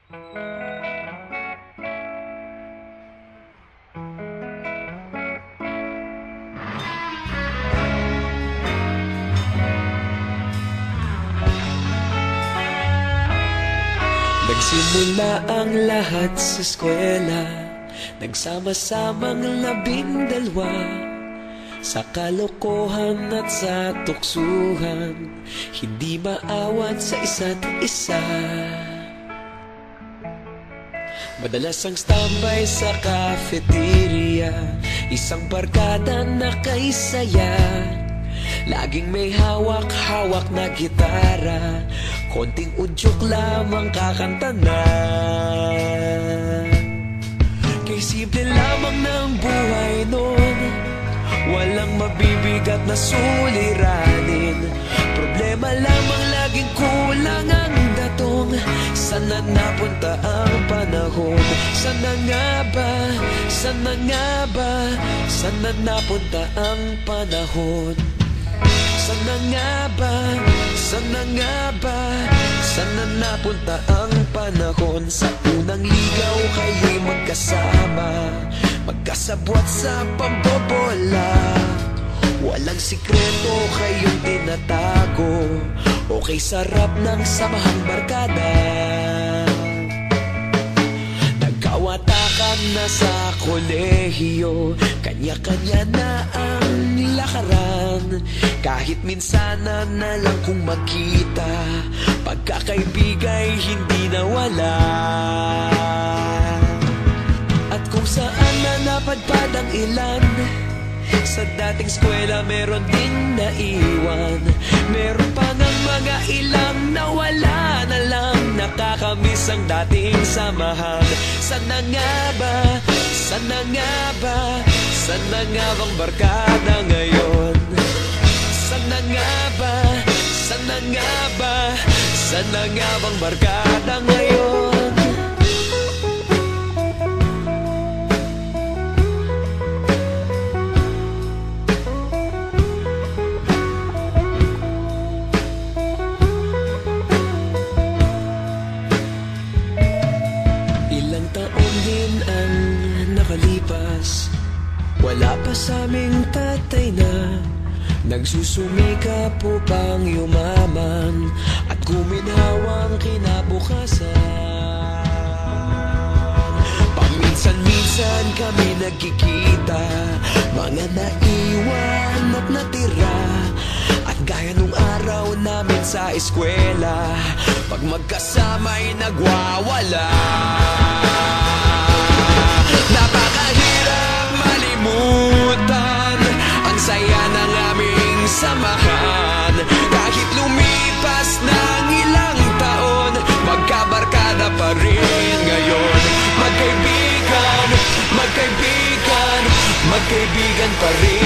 Nagsimula ang lahat sa eskwela, nagsama-samang 12 sa kalokohan at sa tuksuhan, hindi maawat sa isa't isa. Madalas ang standby sa cafeteria, isang barkada na kay saya. Laging may hawak-hawak na gitara, konting udyok lamang kakanta na. Kay simple lamang ng buhay nun, walang mabibigat na suliranin. Problema lamang laging kulang ang datong. Sana napunta ang panahon? Sana nga ba? Sana nga ba? Sana napunta ang panahon? Sana nga ba? Sana nga ba? Sana napunta ang panahon? Sa unang ligaw kayo'y magkasama, magkasabwat sa pambobola. Walang sikreto kayong tinatago, okay sarap ng samahang barkada. Nagkawatakan na sa kolehiyo, kanya-kanya na ang lakaran. Kahit minsan na lang kung magkita, pagkakaibigay hindi nawala. At kung saan na napadpad ang ilan, sa dating eskwela meron din naiwan. Meron pa ng mga ilang nawala na lang, nakakamiss ang dating samahan. Sana nga ba? Sana nga ba? Sana nga bang barkada ngayon? Sana nga ba? Sana nga ba? Sana nga bang barkada ngayon? Ilang taon din ang nakalipas, wala pa sa aming tatay na nagsusumikap upang yumaman at guminhawang kinabukasan. Paminsan-minsan kami nagkikita, mga naiwan at natira. At gaya nung araw namin sa eskwela, pag magkasama'y nagwawala. Napakahirap malimutan ang saya ng aming samahan. Kahit lumipas ng ilang taon, magkabarkada pa rin ngayon. Magkaibigan, magkaibigan, magkaibigan pa rin.